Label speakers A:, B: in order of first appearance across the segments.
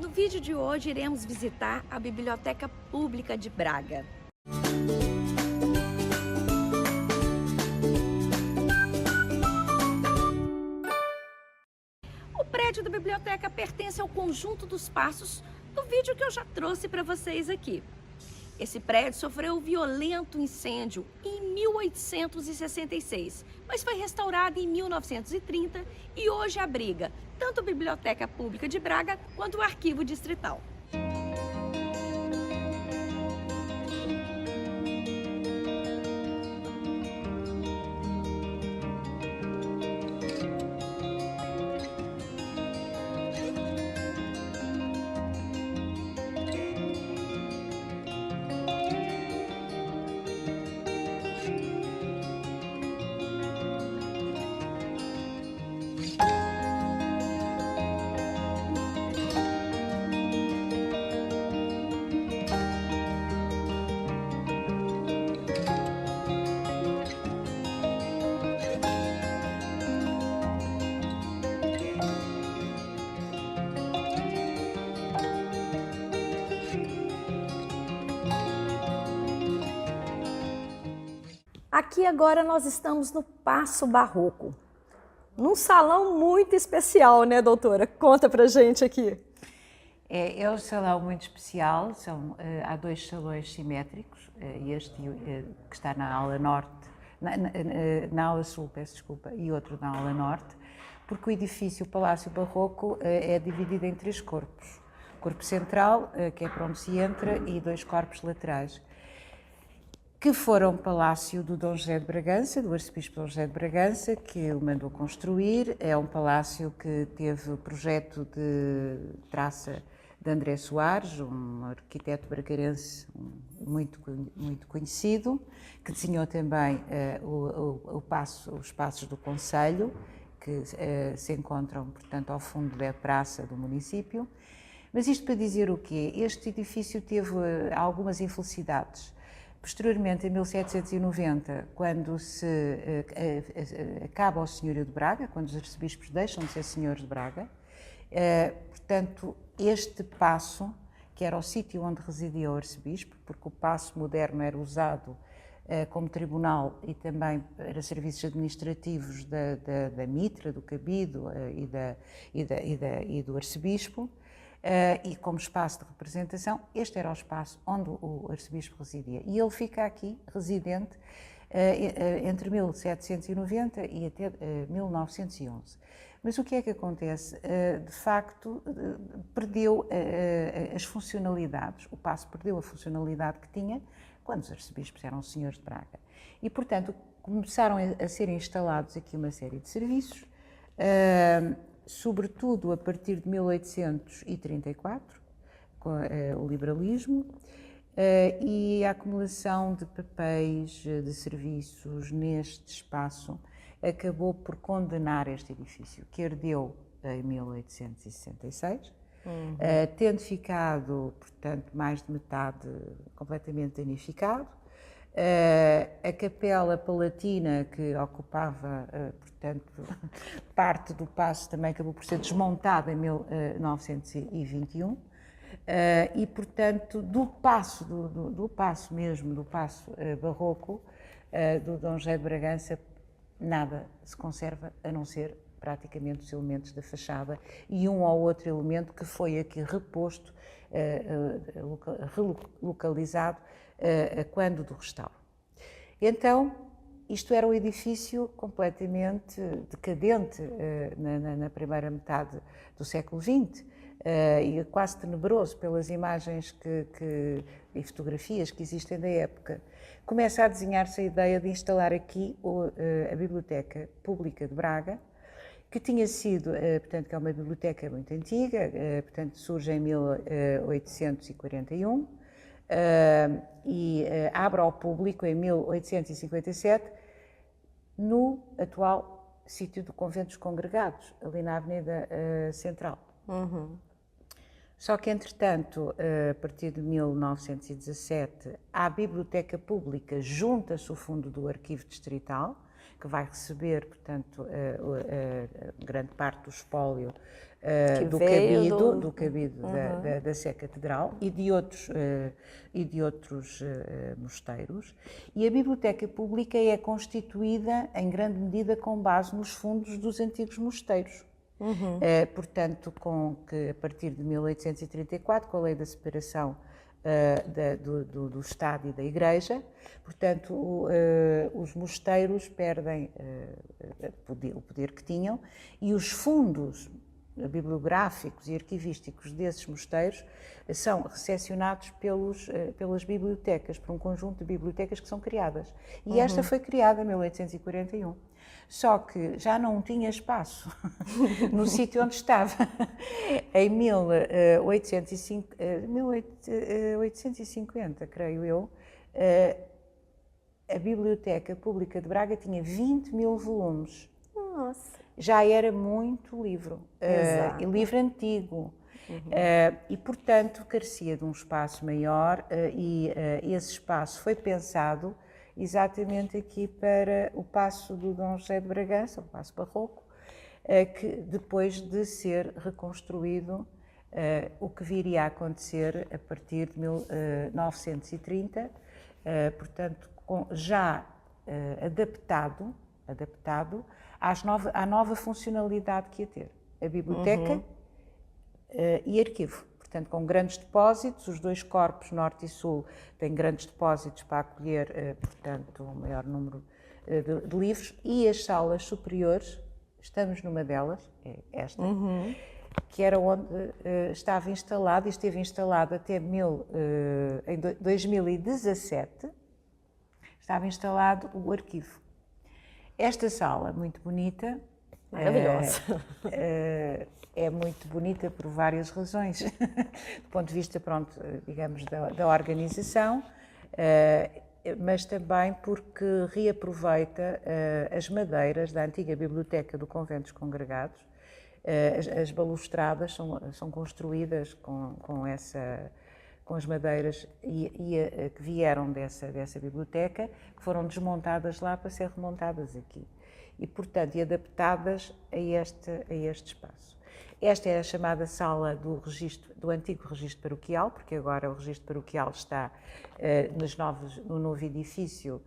A: No vídeo de hoje iremos visitar a Biblioteca Pública de Braga. O prédio da biblioteca pertence ao conjunto dos passos do vídeo que eu já trouxe para vocês aqui. Esse prédio sofreu um violento incêndio em 1866, mas foi restaurado em 1930 e hoje abriga tanto a Biblioteca Pública de Braga quanto o Arquivo Distrital. Aqui agora nós estamos no Paço Barroco, num salão muito especial, né, doutora? Conta pra gente aqui.
B: É um salão muito especial, há dois salões simétricos, este que está na ala norte, na ala sul, peço desculpa, e outro na ala norte, porque o edifício Palácio Barroco é dividido em três corpos. Corpo central, que é para onde se entra, e dois corpos laterais, que foram palácio do Dom José de Bragança, do arcebispo Dom José de Bragança, que o mandou construir. É um palácio que teve o projeto de traça de André Soares, um arquiteto bracarense muito conhecido, que desenhou também os passos do Conselho, que se encontram, portanto, ao fundo da praça do município. Mas isto para dizer o quê? Este edifício teve algumas infelicidades. Posteriormente, em 1790, quando se acaba o senhorio de Braga, quando os arcebispos deixam de ser senhores de Braga, portanto, este paço, que era o sítio onde residia o arcebispo, porque o paço moderno era usado como tribunal e também para serviços administrativos da mitra, do cabido e do arcebispo, e como espaço de representação, este era o espaço onde o arcebispo residia. E ele fica aqui, residente, entre 1790 e até 1911. Mas o que é que acontece? De facto, perdeu as funcionalidades, o paço perdeu a funcionalidade que tinha quando os arcebispos eram senhores de Braga. E, portanto, começaram a ser instalados aqui uma série de serviços, sobretudo a partir de 1834, com o liberalismo, e a acumulação de papéis, de serviços neste espaço acabou por condenar este edifício, que ardeu em 1866, tendo ficado, portanto, mais de metade completamente danificado. A Capela Palatina, que ocupava, portanto, parte do paço, também acabou por ser desmontada em 1921, e, portanto, do paço mesmo, do paço barroco, do Dom José de Bragança, nada se conserva, a não ser praticamente os elementos da fachada e um ou outro elemento que foi aqui reposto, relocalizado, quando do restauro. Então, isto era um edifício completamente decadente na primeira metade do século XX, e quase tenebroso pelas imagens e fotografias que existem da época. Começa a desenhar-se a ideia de instalar aqui a Biblioteca Pública de Braga, que tinha sido, portanto, que é uma biblioteca muito antiga, portanto, surge em 1841, e abre ao público em 1857, no atual sítio do Convento dos Congregados, ali na Avenida Central. Só que, entretanto, a partir de 1917, à Biblioteca Pública junta-se o fundo do Arquivo Distrital, que vai receber, portanto, grande parte do espólio do cabido da Sé Catedral e de outros mosteiros. E a Biblioteca Pública é constituída, em grande medida, com base nos fundos dos antigos mosteiros. Portanto, que a partir de 1834, com a lei da separação do Estado e da Igreja, portanto, os mosteiros perdem o poder que tinham e os fundos bibliográficos e arquivísticos desses mosteiros são recepcionados pelas bibliotecas, por um conjunto de bibliotecas que são criadas. E esta foi criada em 1841. Só que já não tinha espaço no sítio onde estava. Em 1850, creio eu, a Biblioteca Pública de Braga tinha 20.000 volumes.
C: Nossa!
B: Já era muito livro, e livro antigo. E, portanto, carecia de um espaço maior e esse espaço foi pensado exatamente aqui para o Paço do Dom José de Bragança, o Paço Barroco, que depois de ser reconstruído, o que viria a acontecer a partir de 1930, portanto, já adaptado à nova funcionalidade que ia ter, a biblioteca e arquivo. Portanto, com grandes depósitos, os dois corpos, norte e sul, têm grandes depósitos para acolher, portanto, um maior número de livros, e as salas superiores, estamos numa delas, é esta, que era onde estava instalado, e esteve instalado até em 2017, estava instalado o arquivo. Esta sala, muito bonita,
C: maravilhosa.
B: É muito bonita por várias razões, do ponto de vista, pronto, digamos, da organização, mas também porque reaproveita as madeiras da antiga biblioteca do Convento dos Congregados. As balustradas são construídas com as madeiras que vieram dessa biblioteca, que foram desmontadas lá para ser remontadas aqui. E, portanto, adaptadas a este espaço. Esta é a chamada sala do antigo registro paroquial, porque agora o registro paroquial está no novo edifício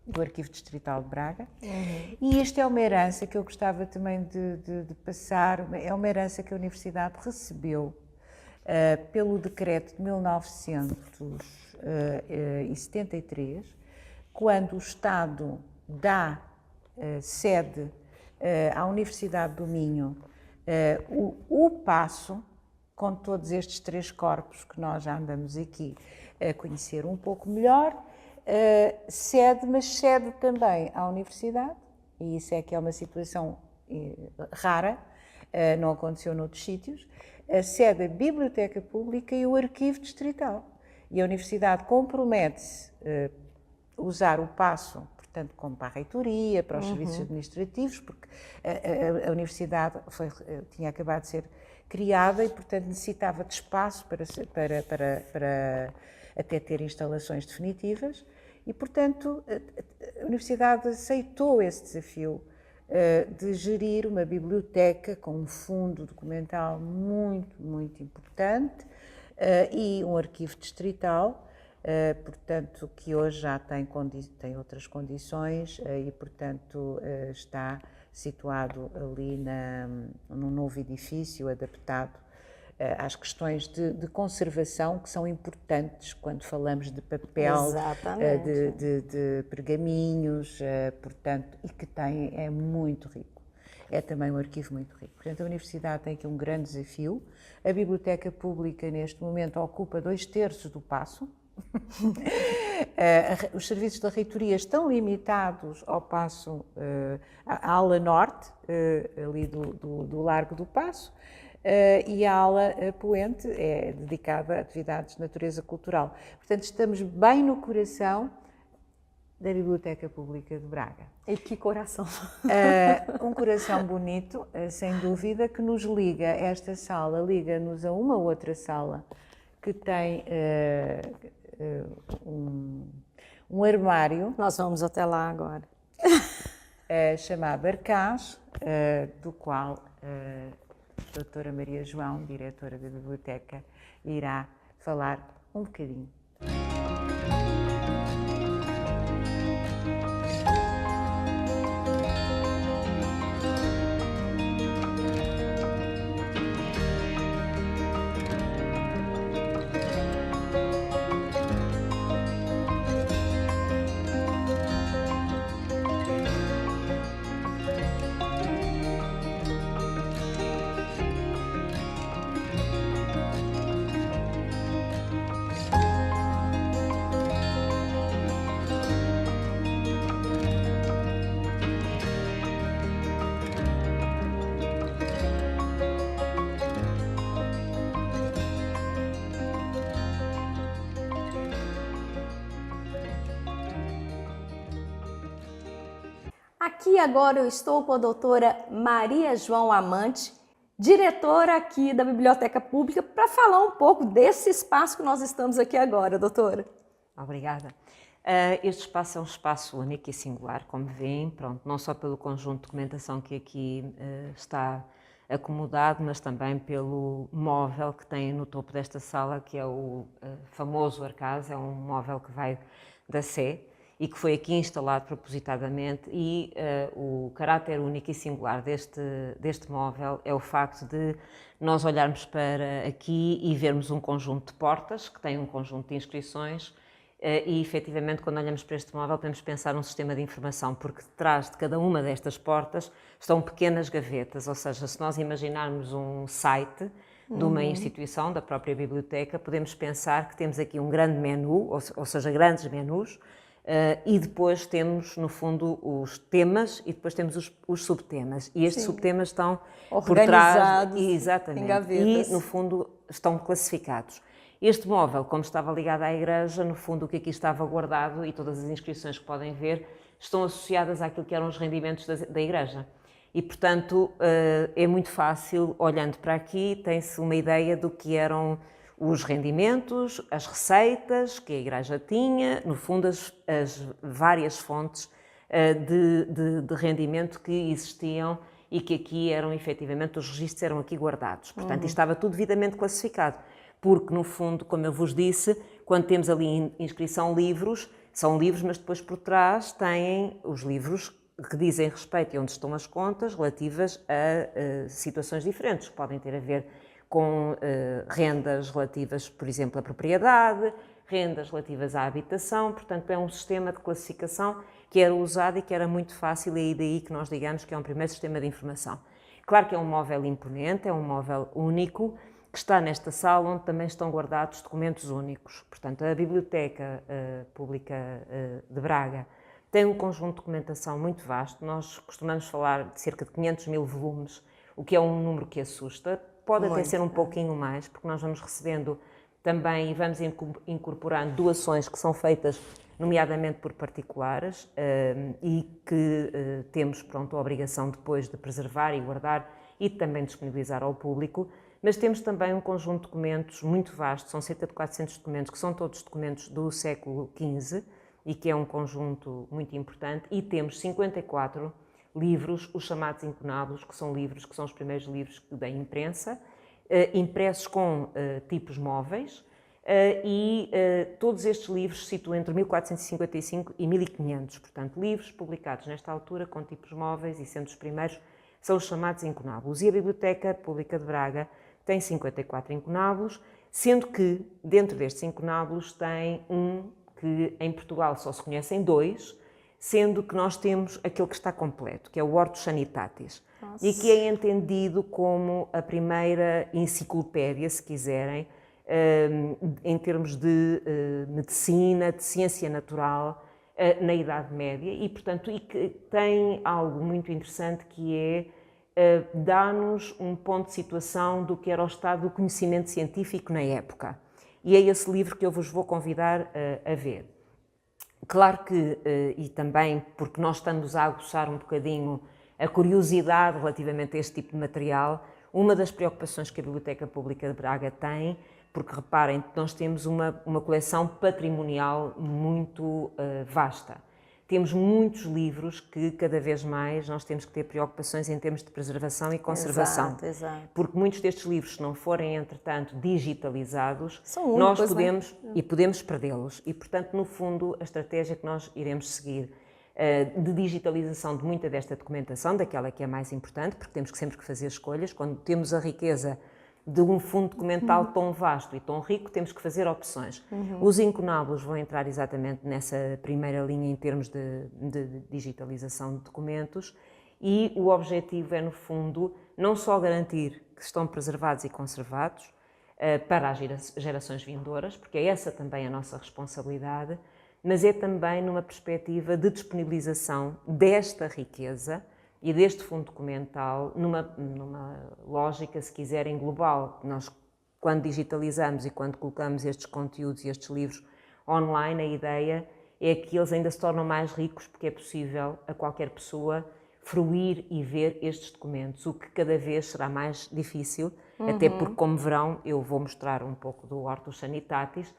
B: do Arquivo Distrital de Braga. E esta é uma herança que eu gostava também de passar, é uma herança que a Universidade recebeu pelo decreto de 1973, quando o Estado dá sede à Universidade do Minho, o Paço, com todos estes três corpos que nós já andamos aqui a conhecer um pouco melhor, mas cede também à Universidade, e isso é que é uma situação rara, não aconteceu noutros sítios, cede a Biblioteca Pública e o Arquivo Distrital. E a Universidade compromete-se a usar o Paço, portanto, como para a reitoria, para os serviços administrativos, porque a Universidade tinha acabado de ser criada e, portanto, necessitava de espaço para até ter instalações definitivas e, portanto, a Universidade aceitou esse desafio de gerir uma biblioteca com um fundo documental muito, muito importante e um arquivo distrital, portanto, que hoje já tem outras condições e, portanto, está situado ali num novo edifício adaptado às questões de conservação que são importantes quando falamos de papel, de pergaminhos, portanto, e que é muito rico. É também um arquivo muito rico. Portanto, a Universidade tem aqui um grande desafio. A Biblioteca Pública, neste momento, ocupa 2/3 do Paço. Os serviços da reitoria estão limitados ao Paço, à ala norte, ali do Largo do Paço, e a ala poente é dedicada a atividades de natureza cultural. Portanto, estamos bem no coração da Biblioteca Pública de Braga.
C: E que coração!
B: Um coração bonito, sem dúvida, que nos liga, esta sala liga-nos a uma outra sala que tem um armário
C: Nós vamos até lá agora.
B: chamado Arcaz, do qual a doutora Maria João, diretora da biblioteca, irá falar um bocadinho.
C: Aqui agora eu estou com a doutora Maria João Amante, diretora aqui da Biblioteca Pública, para falar um pouco desse espaço que nós estamos aqui agora, doutora.
D: Obrigada. Este espaço é um espaço único e singular, como veem, pronto, não só pelo conjunto de documentação que aqui está acomodado, mas também pelo móvel que tem no topo desta sala, que é o famoso Arcaz, é um móvel que vai da Sé e que foi aqui instalado propositadamente, e o caráter único e singular deste móvel é o facto de nós olharmos para aqui e vermos um conjunto de portas, que tem um conjunto de inscrições, e efetivamente quando olhamos para este móvel podemos pensar num sistema de informação, porque detrás de cada uma destas portas estão pequenas gavetas, ou seja, se nós imaginarmos um site de uma instituição, da própria biblioteca, podemos pensar que temos aqui um grande menu, ou seja, grandes menus, e depois temos, no fundo, os temas e depois temos os subtemas. E estes subtemas estão por trás, exatamente,
C: em gavetas.
D: E, no fundo, estão classificados. Este móvel, como estava ligado à igreja, no fundo, o que aqui estava guardado e todas as inscrições que podem ver estão associadas àquilo que eram os rendimentos da igreja. E, portanto, é muito fácil, olhando para aqui, tem-se uma ideia do que eram os rendimentos, as receitas que a igreja tinha, no fundo as várias fontes de rendimento que existiam e que aqui eram efetivamente, os registros eram aqui guardados. Portanto, isto estava tudo devidamente classificado, porque no fundo, como eu vos disse, quando temos ali inscrição livros, são livros, mas depois por trás têm os livros que dizem respeito e onde estão as contas relativas a situações diferentes, que podem ter a ver com rendas relativas, por exemplo, à propriedade, rendas relativas à habitação, portanto é um sistema de classificação que era usado e que era muito fácil, e é daí que nós digamos que é um primeiro sistema de informação. Claro que é um móvel imponente, é um móvel único, que está nesta sala onde também estão guardados documentos únicos. Portanto, a Biblioteca Pública de Braga tem um conjunto de documentação muito vasto, nós costumamos falar de cerca de 500 mil volumes, o que é um número que assusta. Pode até ser um pouquinho mais, porque nós vamos recebendo também e vamos incorporando doações que são feitas nomeadamente por particulares e que temos, pronto, a obrigação depois de preservar e guardar e também disponibilizar ao público, mas temos também um conjunto de documentos muito vasto, são cerca de 400 documentos, que são todos documentos do século XV e que é um conjunto muito importante, e temos 54 livros, os chamados incunábulos, que são livros que são os primeiros livros da imprensa, impressos com tipos móveis, e todos estes livros se situam entre 1455 e 1500, portanto, livros publicados nesta altura com tipos móveis e sendo os primeiros, são os chamados incunábulos. E a Biblioteca Pública de Braga tem 54 incunábulos, sendo que dentro destes incunábulos tem um que em Portugal só se conhecem dois, sendo que nós temos aquele que está completo, que é o Hortus Sanitatis, e que é entendido como a primeira enciclopédia, se quiserem, em termos de medicina, de ciência natural, na Idade Média, e portanto e que tem algo muito interessante, que é dá-nos um ponto de situação do que era o estado do conhecimento científico na época. E é esse livro que eu vos vou convidar a ver. Claro que, e também porque nós estamos a aguçar um bocadinho a curiosidade relativamente a este tipo de material, uma das preocupações que a Biblioteca Pública de Braga tem, porque reparem, nós temos uma coleção patrimonial muito vasta. Temos muitos livros que cada vez mais nós temos que ter preocupações em termos de preservação e conservação.
C: Exato.
D: Porque muitos destes livros, se não forem, entretanto, digitalizados,
C: São únicos,
D: nós
C: né?
D: podemos perdê-los. E, portanto, no fundo, a estratégia que nós iremos seguir de digitalização de muita desta documentação, daquela que é mais importante, porque temos que sempre fazer escolhas, quando temos a riqueza de um fundo documental tão vasto e tão rico, temos que fazer opções. Os incunábulos vão entrar exatamente nessa primeira linha em termos de digitalização de documentos e o objetivo é, no fundo, não só garantir que estão preservados e conservados para as gerações vindouras, porque é essa também a nossa responsabilidade, mas é também numa perspectiva de disponibilização desta riqueza e deste fundo documental numa lógica, se quiserem, global. Nós, quando digitalizamos e quando colocamos estes conteúdos e estes livros online, a ideia é que eles ainda se tornam mais ricos, porque é possível a qualquer pessoa fruir e ver estes documentos, o que cada vez será mais difícil, até porque, como verão, eu vou mostrar um pouco do Hortus Sanitatis.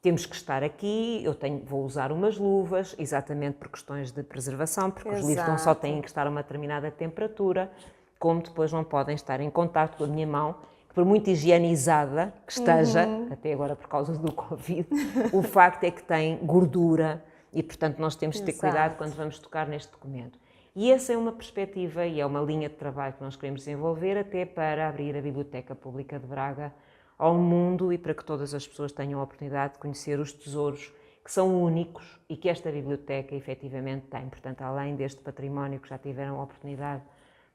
D: Temos que estar aqui, vou usar umas luvas, exatamente por questões de preservação, porque os livros não só têm que estar a uma determinada temperatura, como depois não podem estar em contacto com a minha mão, que por muito higienizada que esteja, até agora por causa do Covid, o facto é que tem gordura e, portanto, nós temos de ter cuidado quando vamos tocar neste documento. E essa é uma perspectiva e é uma linha de trabalho que nós queremos desenvolver até para abrir a Biblioteca Pública de Braga ao mundo e para que todas as pessoas tenham a oportunidade de conhecer os tesouros que são únicos e que esta biblioteca efetivamente tem. Portanto, além deste património que já tiveram a oportunidade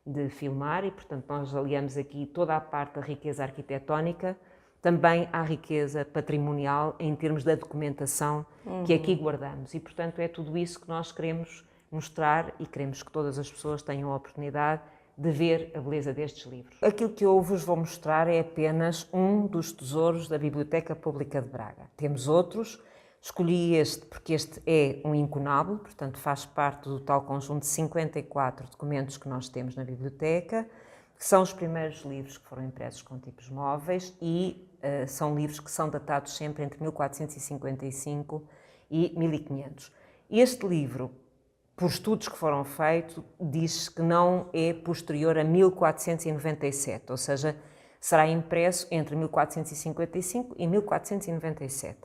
D: de filmar e, portanto, nós aliamos aqui toda a parte da riqueza arquitetónica, também há riqueza patrimonial em termos da documentação que aqui guardamos. E, portanto, é tudo isso que nós queremos mostrar e queremos que todas as pessoas tenham a oportunidade de ver a beleza destes livros. Aquilo que eu vos vou mostrar é apenas um dos tesouros da Biblioteca Pública de Braga. Temos outros, escolhi este porque este é um incunábulo, portanto faz parte do tal conjunto de 54 documentos que nós temos na biblioteca, que são os primeiros livros que foram impressos com tipos móveis e são livros que são datados sempre entre 1455 e 1500. Este livro, por estudos que foram feitos, diz que não é posterior a 1497, ou seja, será impresso entre 1455 e 1497.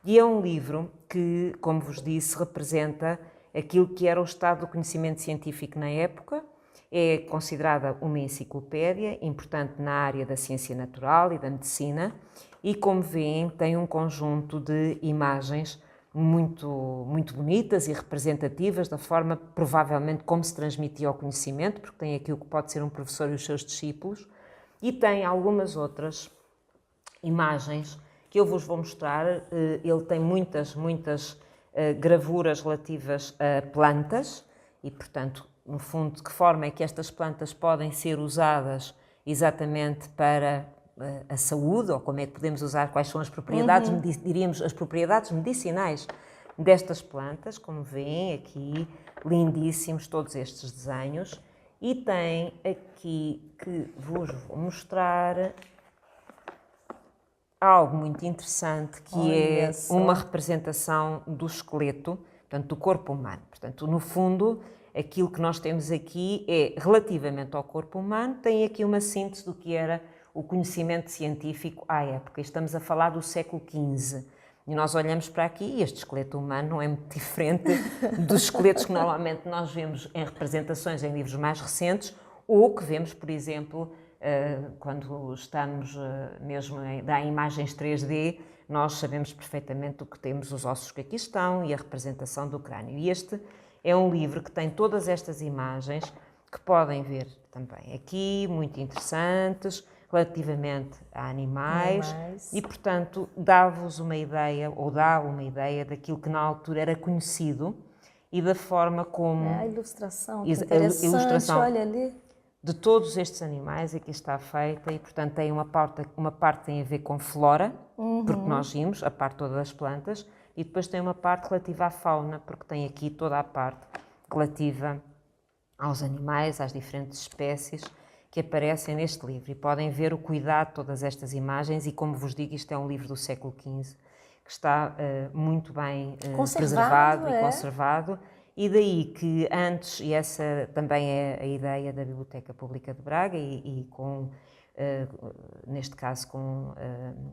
D: E é um livro que, como vos disse, representa aquilo que era o estado do conhecimento científico na época, é considerada uma enciclopédia, importante na área da ciência natural e da medicina, e como veem, tem um conjunto de imagens muito bonitas e representativas da forma, provavelmente, como se transmitia o conhecimento, porque tem aqui o que pode ser um professor e os seus discípulos, e tem algumas outras imagens que eu vos vou mostrar. Ele tem muitas gravuras relativas a plantas e, portanto, no fundo, de que forma é que estas plantas podem ser usadas exatamente para a saúde, ou como é que podemos usar, quais são as propriedades, diríamos, as propriedades medicinais destas plantas, como veem aqui, lindíssimos todos estes desenhos. E tem aqui que vos vou mostrar algo muito interessante, que é uma representação do esqueleto, portanto, do corpo humano. Portanto, no fundo, aquilo que nós temos aqui é, relativamente ao corpo humano, tem aqui uma síntese do que era o conhecimento científico à época. Estamos a falar do século XV. E nós olhamos para aqui e este esqueleto humano não é muito diferente dos esqueletos que normalmente nós vemos em representações em livros mais recentes ou que vemos, por exemplo, quando estamos mesmo a dar imagens 3D, nós sabemos perfeitamente o que temos, os ossos que aqui estão e a representação do crânio. E este é um livro que tem todas estas imagens que podem ver também aqui, muito interessantes, relativamente a animais. E, portanto, dá-vos uma ideia, ou dá uma ideia daquilo que na altura era conhecido e da forma como...
C: a ilustração, que interessante, a ilustração, olha ali.
D: De todos estes animais aqui está feita e, portanto, tem uma parte tem a ver com flora, porque nós vimos a parte toda das plantas, e depois tem uma parte relativa à fauna, porque tem aqui toda a parte relativa aos animais, às diferentes espécies. que aparecem neste livro e podem ver o cuidado de todas estas imagens e, como vos digo, isto é um livro do século XV que está muito bem preservado e conservado, e daí que antes, e essa também é a ideia da Biblioteca Pública de Braga e com, neste caso, com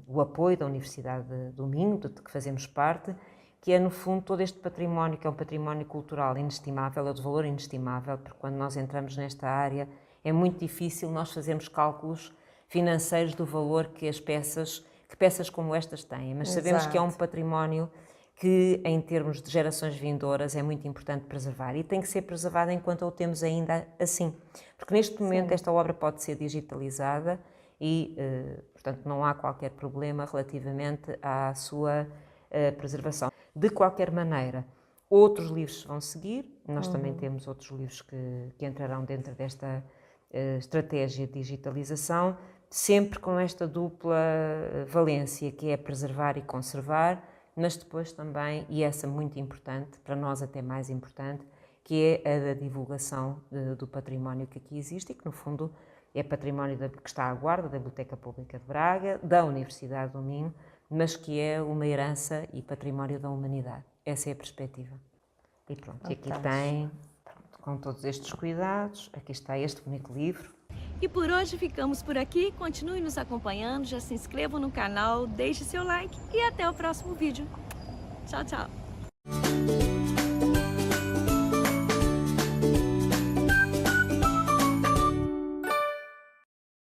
D: o apoio da Universidade do Minho, de que fazemos parte, que é, no fundo, todo este património, que é um património cultural inestimável, é de valor inestimável, porque quando nós entramos nesta área é muito difícil nós fazermos cálculos financeiros do valor que peças como estas têm, mas sabemos que é um património que, em termos de gerações vindouras, é muito importante preservar e tem que ser preservado enquanto o temos ainda assim, porque neste momento esta obra pode ser digitalizada e, portanto, não há qualquer problema relativamente à sua preservação. De qualquer maneira, outros livros vão seguir, nós também temos outros livros que entrarão dentro desta estratégia de digitalização, sempre com esta dupla valência, que é preservar e conservar, mas depois também, e essa muito importante, para nós até mais importante, que é a da divulgação do património que aqui existe e que, no fundo, é património que está à guarda da Biblioteca Pública de Braga, da Universidade do Minho, mas que é uma herança e património da humanidade. Essa é a perspectiva. E pronto, e aqui tem, com todos estes cuidados, aqui está este bonito livro.
A: E por hoje ficamos por aqui. Continue nos acompanhando, já se inscrevam no canal, deixe seu like e até o próximo vídeo. Tchau, tchau!